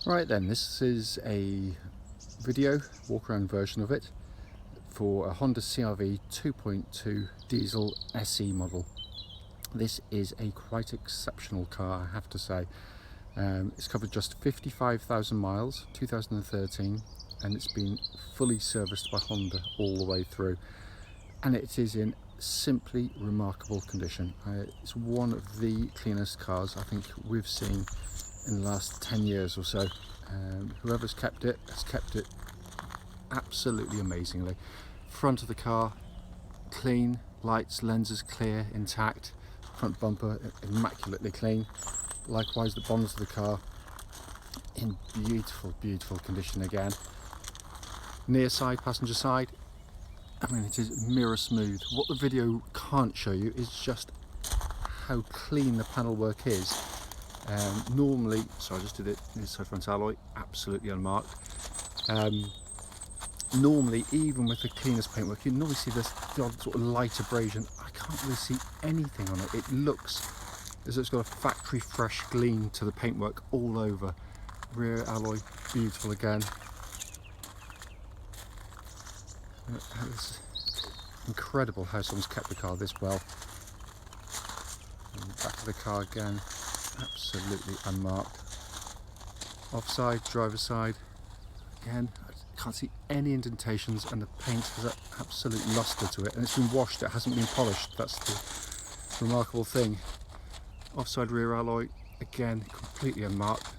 Right then, this is a video walk around version of it for a Honda CR-V 2.2 diesel SE model. This is a quite exceptional car, I have to say. It's covered just 55,000 miles, 2013, and it's been fully serviced by Honda all the way through, and it is in simply remarkable condition. It's one of the cleanest cars I think we've seen in the last 10 years or so. Whoever's kept it has kept it absolutely amazingly. Front of the car clean, lights, lenses clear, intact, front bumper immaculately clean. Likewise, the bonnet of the car in beautiful condition again. Near side, passenger side, I mean, it is mirror smooth. What the video can't show you is just how clean the panel work is. Normally, so I just did it inside front alloy, absolutely unmarked. Normally, even with the cleanest paintwork, you normally see this the odd sort of light abrasion. I can't really see anything on it. It looks as though it's got a factory fresh gleam to the paintwork all over. Rear alloy, beautiful again. It's incredible how someone's kept the car this well. And the back of the car again, absolutely unmarked. Offside, driver's side, again, I can't see any indentations, and the paint has an absolute lustre to it, and it's been washed, it hasn't been polished. That's the remarkable thing. Offside rear alloy, again, completely unmarked,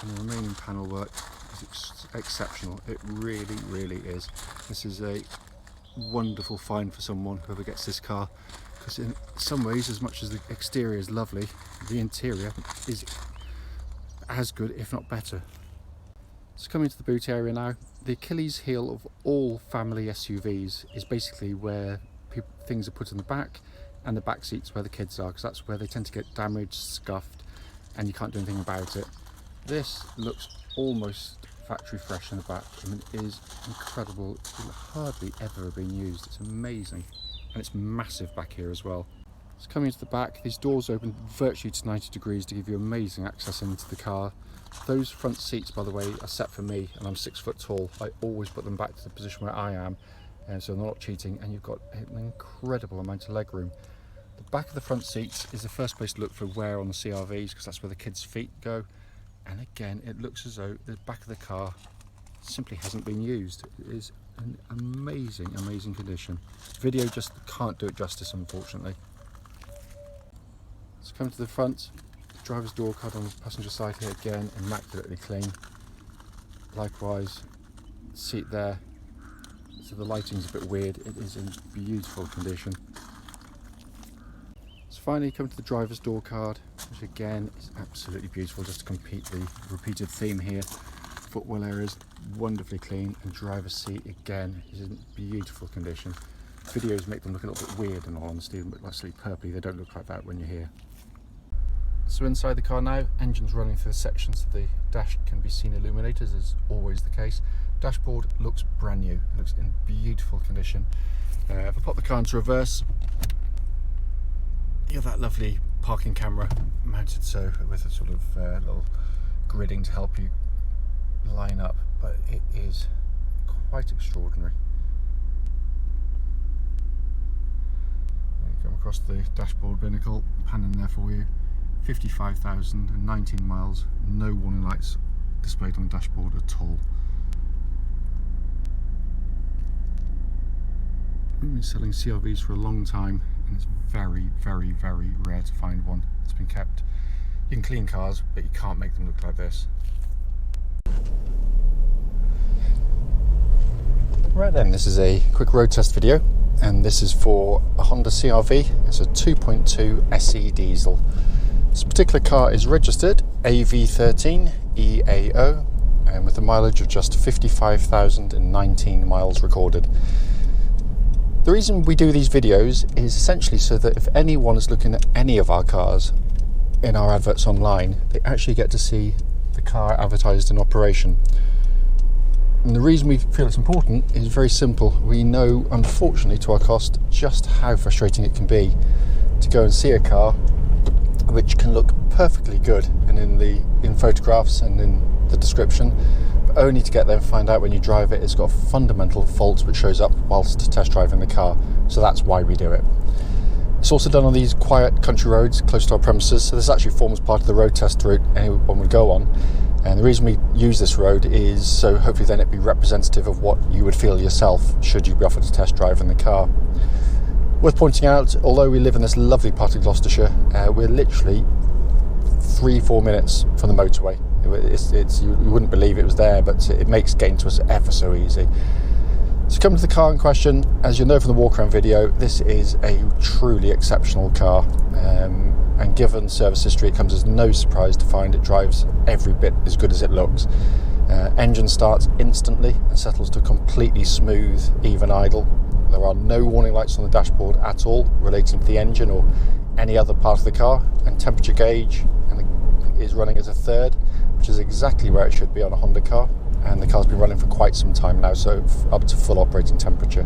and the remaining panel work is exceptional. It really is. This is a wonderful find for someone, whoever gets this car, because in some ways, as much as the exterior is lovely, the interior is as good, if not better. So coming to the boot area now, the Achilles heel of all family SUVs is basically where things are put in the back, and the back seats where the kids are, because that's where they tend to get damaged, scuffed, and you can't do anything about it. This looks almost factory fresh in the back. I mean, it is incredible. It's hardly ever been used. It's amazing, and it's massive back here as well. So coming into the back, these doors open virtually to 90 degrees to give you amazing access into the car. Those front seats, by the way, are set for me, and I'm 6 foot tall. I always put them back to the position where I am, and so they're not cheating, and you've got an incredible amount of leg room. The back of the front seats is the first place to look for wear on the CR-Vs, because that's where the kids' feet go. And again, it looks as though the back of the car simply hasn't been used. It is an amazing condition. Video just can't do it justice, unfortunately. Let's come to the front. The driver's door card on the passenger side here, again, immaculately clean. Likewise, seat there. So the lighting's a bit weird. It is in beautiful condition. So finally, come to the driver's door card, which again is absolutely beautiful, just to complete the repeated theme here. Footwell areas wonderfully clean, and driver's seat again is in beautiful condition. Videos make them look a little bit weird, in all honesty, but actually purpley, they don't look like that when you're here. So inside the car now, engine's running through the section, so the dash can be seen illuminated, as is always the case. Dashboard looks brand new, it looks in beautiful condition. If I pop the car into reverse, you have that lovely parking camera mounted so with a sort of little gridding to help you line up, but it is quite extraordinary. You come across the dashboard binnacle, pan in there for you. 55,019 miles, no warning lights displayed on the dashboard at all. We've been selling CR-Vs for a long time, and it's very rare to find one that's been kept. You can clean cars, but you can't make them look like this. Right then, this is a quick road test video, and this is for a Honda CR-V. It's a 2.2 SE diesel. This particular car is registered AV13EAO, and with a mileage of just 55,019 miles recorded. The reason we do these videos is essentially so that if anyone is looking at any of our cars in our adverts online, they actually get to see the car advertised in operation. And the reason we feel it's important is very simple. We know, unfortunately to our cost, just how frustrating it can be to go and see a car which can look perfectly good, and in in photographs and in the description, but only to get there and find out when you drive it it's got a fundamental fault which shows up whilst test driving the car. So that's why we do it. It's also done on these quiet country roads close to our premises, so this actually forms part of the road test route anyone would go on. And the reason we use this road is so hopefully then it'd be representative of what you would feel yourself should you be offered a test drive in the car. Worth pointing out, although we live in this lovely part of Gloucestershire, we're literally 3-4 minutes from the motorway. You wouldn't believe it was there, but it makes getting to us ever so easy. So coming to the car in question, as you'll know from the walk around video, this is a truly exceptional car, and given service history it comes as no surprise to find it drives every bit as good as it looks. Engine starts instantly and settles to a completely smooth, even idle. There are no warning lights on the dashboard at all relating to the engine or any other part of the car, and temperature gauge is running as a third, which is exactly where it should be on a Honda car, and the car's been running for quite some time now, so up to full operating temperature.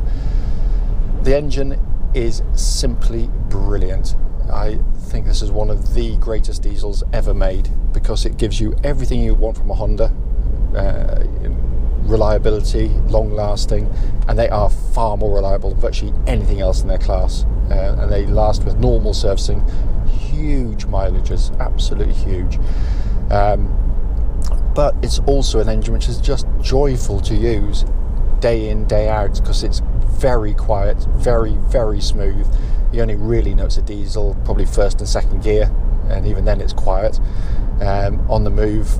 The engine is simply brilliant. I think this is one of the greatest diesels ever made because it gives you everything you want from a Honda. Reliability, long lasting, and they are far more reliable than virtually anything else in their class, and they last with normal servicing huge mileages, absolutely huge. But it's also an engine which is just joyful to use day in, day out, because it's very quiet, very, very smooth. You only really notice a diesel probably first and second gear, and even then it's quiet. On the move,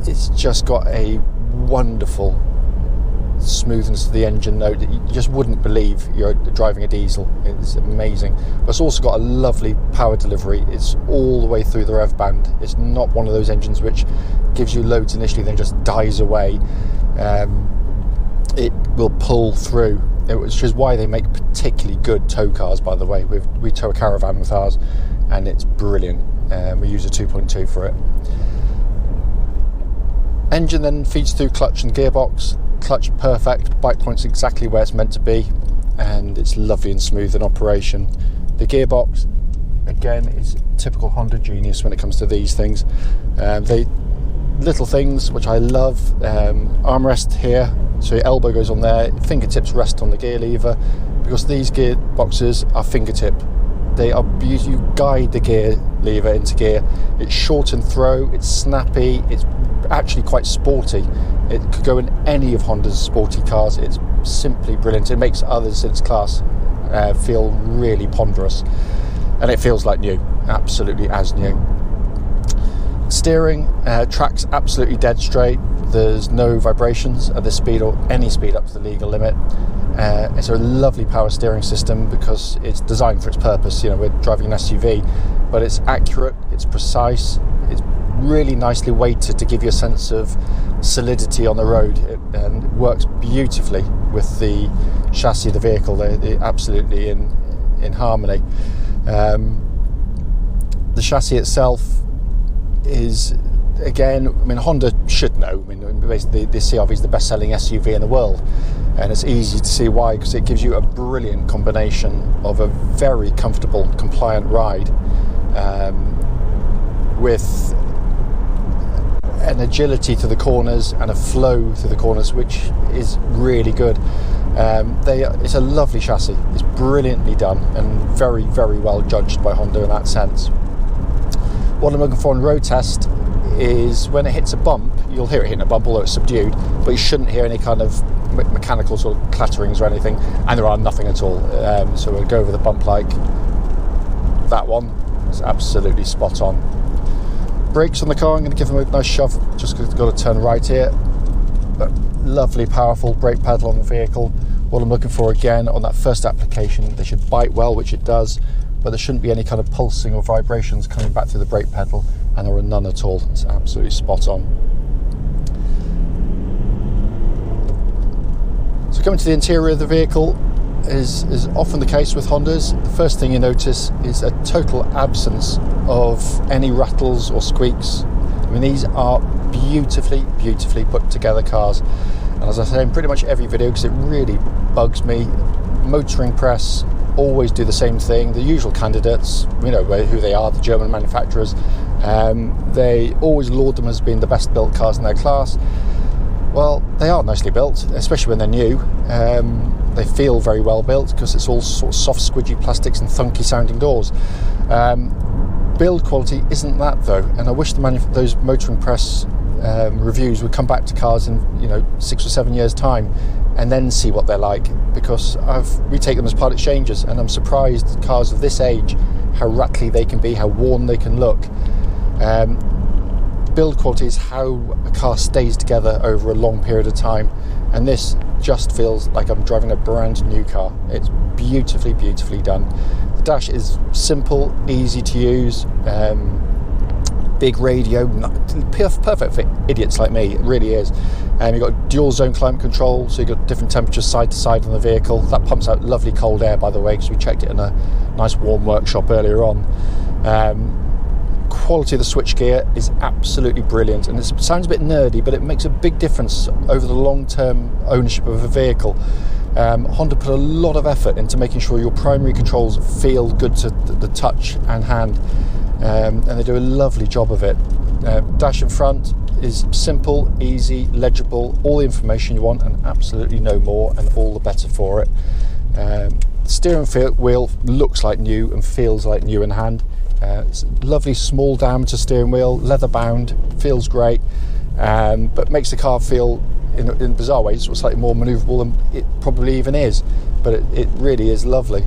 it's just got a wonderful smoothness to the engine note that you just wouldn't believe you're driving a diesel. It's amazing. But it's also got a lovely power delivery. It's all the way through the rev band. It's not one of those engines which gives you loads initially then just dies away. It will pull through, which is why they make particularly good tow cars, by the way. We tow a caravan with ours and it's brilliant. We use a 2.2 for it. Engine then feeds through clutch and gearbox. Clutch perfect, bike point's exactly where it's meant to be, and it's lovely and smooth in operation. The gearbox, again, is typical Honda genius when it comes to these things. They little things which I love. Armrest here, so your elbow goes on there, fingertips rest on the gear lever, because these gearboxes are fingertip. They are beautiful. You guide the gear lever into gear. It's short and throw, it's snappy, it's actually quite sporty. It could go in any of Honda's sporty cars. It's simply brilliant. It makes others in its class feel really ponderous, and it feels like new, absolutely as new. Steering, tracks absolutely dead straight. There's no vibrations at this speed or any speed up to the legal limit. It's a lovely power steering system because it's designed for its purpose. You know, we're driving an SUV, but it's accurate, it's precise, it's really nicely weighted to give you a sense of solidity on the road, and it works beautifully with the chassis of the vehicle. They're absolutely in harmony. The chassis itself is, again, I mean, Honda should know. I mean, basically the CR-V is the best-selling SUV in the world, and it's easy to see why, because it gives you a brilliant combination of a very comfortable, compliant ride with an agility to the corners and a flow through the corners which is really good. It's a lovely chassis. It's brilliantly done and very, very well judged by Honda in that sense. What I'm looking for on road test is when it hits a bump, you'll hear it hitting a bump, although it's subdued, but you shouldn't hear any kind of mechanical sort of clatterings or anything, and there are nothing at all. So we'll go over the bump like that one. It's absolutely spot on. Brakes on the car, I'm going to give them a nice shove, just got to turn right here. But lovely, powerful brake pedal on the vehicle. What I'm looking for again on that first application, they should bite well, which it does, but there shouldn't be any kind of pulsing or vibrations coming back through the brake pedal, and there are none at all. It's absolutely spot on. So coming to the interior of the vehicle, is often the case with Hondas. The first thing you notice is a total absence of any rattles or squeaks. I mean, these are beautifully, beautifully put together cars. And as I say in pretty much every video, because it really bugs me, motoring press always do the same thing. The usual candidates, you know who they are, the German manufacturers, They always laud them as being the best built cars in their class. Well, they are nicely built, especially when they're new. They feel very well built because it's all sort of soft, squidgy plastics and thunky sounding doors. Build quality isn't that though, and I wish those motoring press reviews would come back to cars in 6 or 7 years time and then see what they're like, because we take them as part exchanges, and I'm surprised cars of this age how rattly they can be, how worn they can look. Build quality is how a car stays together over a long period of time, and this just feels like I'm driving a brand new car. It's beautifully, beautifully done. The dash is simple, easy to use, big radio, perfect for idiots like me, it really is. You've got dual zone climate control, so you've got different temperatures side to side on the vehicle. That pumps out lovely cold air, by the way, because we checked it in a nice warm workshop earlier on. Quality of the switchgear is absolutely brilliant, and it sounds a bit nerdy, but it makes a big difference over the long-term ownership of a vehicle. Honda put a lot of effort into making sure your primary controls feel good to the touch and hand, and they do a lovely job of it. Dash in front is simple, easy, legible, all the information you want and absolutely no more, and all the better for it. Steering wheel looks like new and feels like new in hand. It's a lovely small diameter steering wheel, leather bound, feels great, but makes the car feel, in bizarre ways, slightly more manoeuvrable than it probably even is, but it really is lovely.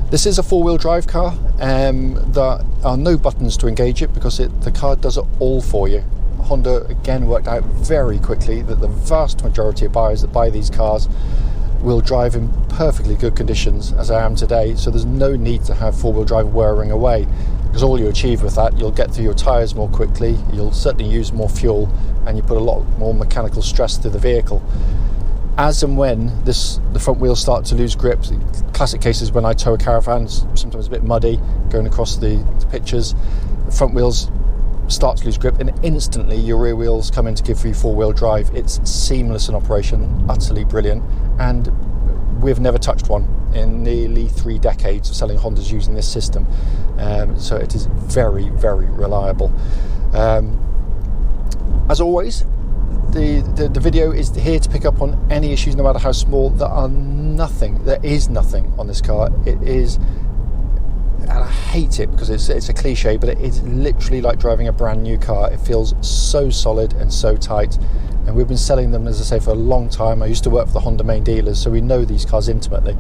This is a four-wheel drive car. There are no buttons to engage it because the car does it all for you. Honda again worked out very quickly that the vast majority of buyers that buy these cars will drive in perfectly good conditions, as I am today, so there's no need to have four-wheel drive whirring away, because all you achieve with that, you'll get through your tyres more quickly, you'll certainly use more fuel, and you put a lot more mechanical stress through the vehicle. As and when the front wheels start to lose grip, classic cases when I tow a caravan, sometimes a bit muddy, going across the pictures, the front wheels start to lose grip, and instantly your rear wheels come in to give you four-wheel drive. It's seamless in operation, utterly brilliant, and we've never touched one in nearly 3 decades of selling Hondas using this system, so it is very, very reliable. As always, the video is here to pick up on any issues, no matter how small. There is nothing on this car. It is, and I hate it because it's a cliche, but it is literally like driving a brand new car. It feels so solid and so tight, and we've been selling them, as I say, for a long time. I used to work for the Honda main dealers, so we know these cars intimately,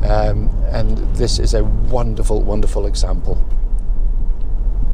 and this is a wonderful, wonderful example.